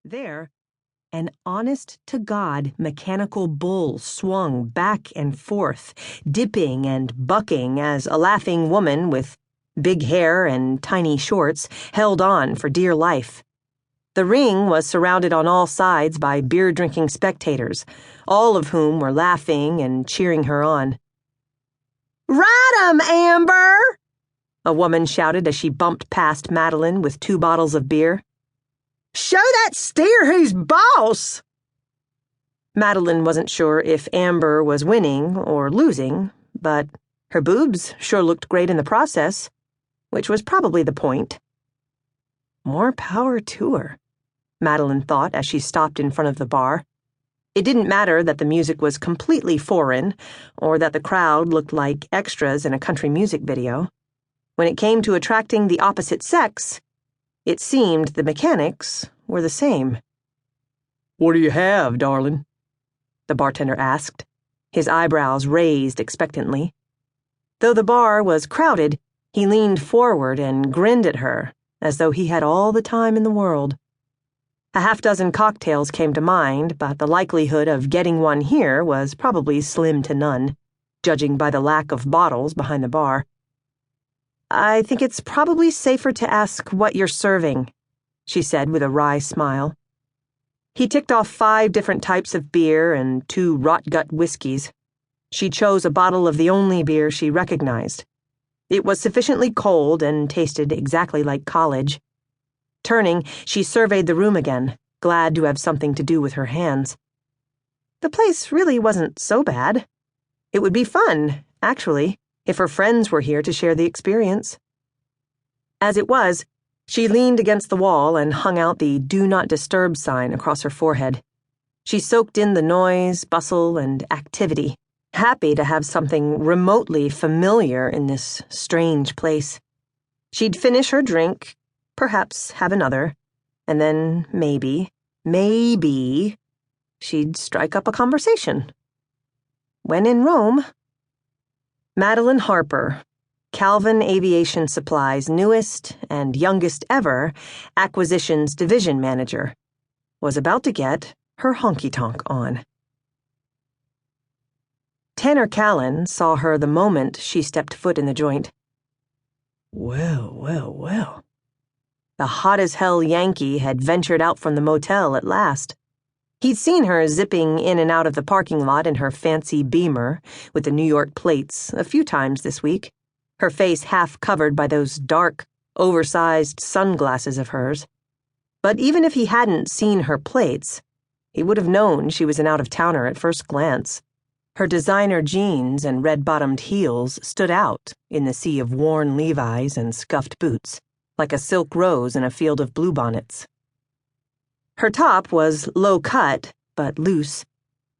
There, an honest-to-God mechanical bull swung back and forth, dipping and bucking as a laughing woman with big hair and tiny shorts held on for dear life. The ring was surrounded on all sides by beer-drinking spectators, all of whom were laughing and cheering her on. "Ride 'em, Amber!" a woman shouted as she bumped past Madeline with 2 bottles of beer. "Show that steer who's boss!" Madeline wasn't sure if Amber was winning or losing, but her boobs sure looked great in the process, which was probably the point. More power to her, Madeline thought as she stopped in front of the bar. It didn't matter that the music was completely foreign, or that the crowd looked like extras in a country music video. When it came to attracting the opposite sex, it seemed the mechanics were the same. "What do you have, darling?" the bartender asked, his eyebrows raised expectantly. Though the bar was crowded, he leaned forward and grinned at her, as though he had all the time in the world. A half-dozen cocktails came to mind, but the likelihood of getting one here was probably slim to none, judging by the lack of bottles behind the bar. "I think it's probably safer to ask what you're serving," she said with a wry smile. He ticked off 5 different types of beer and 2 rot-gut whiskeys. She chose a bottle of the only beer she recognized. It was sufficiently cold and tasted exactly like college. Turning, she surveyed the room again, glad to have something to do with her hands. The place really wasn't so bad. It would be fun, actually, if her friends were here to share the experience. As it was, she leaned against the wall and hung out the "Do Not Disturb" sign across her forehead. She soaked in the noise, bustle, and activity, happy to have something remotely familiar in this strange place. She'd finish her drink, perhaps have another, and then maybe, she'd strike up a conversation. When in Rome. Madeline Harper, Callen Aviation Supply's newest and youngest ever acquisitions division manager, was about to get her honky-tonk on. Tanner Callen saw her the moment she stepped foot in the joint. Well. The hot-as-hell Yankee had ventured out from the motel at last. He'd seen her zipping in and out of the parking lot in her fancy Beamer with the New York plates a few times this week, her face half covered by those dark, oversized sunglasses of hers. But even if he hadn't seen her plates, he would have known she was an out-of-towner at first glance. Her designer jeans and red-bottomed heels stood out in the sea of worn Levi's and scuffed boots, like a silk rose in a field of bluebonnets. Her top was low-cut, but loose,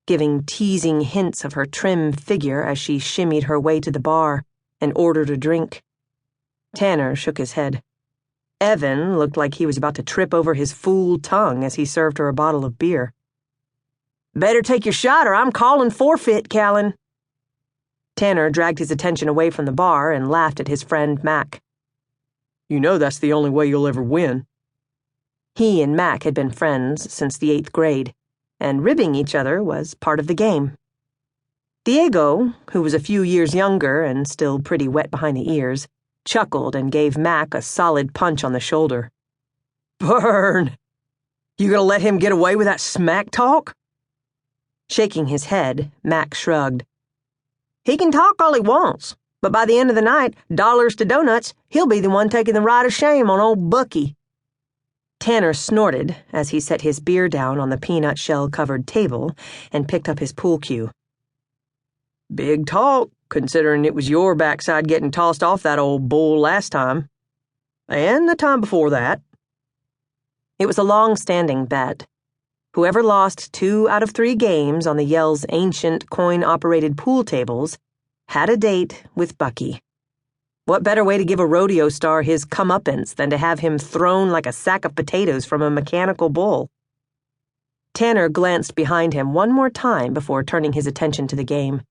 giving teasing hints of her trim figure as she shimmied her way to the bar and ordered a drink. Tanner shook his head. Evan looked like he was about to trip over his fool tongue as he served her a bottle of beer. "Better take your shot or I'm calling forfeit, Callen." Tanner dragged his attention away from the bar and laughed at his friend Mac. "You know that's the only way you'll ever win." He and Mac had been friends since the 8th grade, and ribbing each other was part of the game. Diego, who was a few years younger and still pretty wet behind the ears, chuckled and gave Mac a solid punch on the shoulder. "Burn! You gonna let him get away with that smack talk?" Shaking his head, Mac shrugged. "He can talk all he wants, but by the end of the night, dollars to donuts, he'll be the one taking the ride of shame on old Bucky." Tanner snorted as he set his beer down on the peanut shell-covered table and picked up his pool cue. "Big talk, considering it was your backside getting tossed off that old bull last time. And the time before that." It was a long-standing bet. Whoever lost 2 out of 3 games on the Yell's ancient coin-operated pool tables had a date with Bucky. What better way to give a rodeo star his comeuppance than to have him thrown like a sack of potatoes from a mechanical bull? Tanner glanced behind him one more time before turning his attention to the game.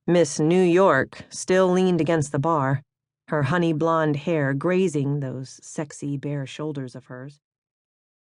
Miss New York still leaned against the bar, her honey blonde hair grazing those sexy bare shoulders of hers.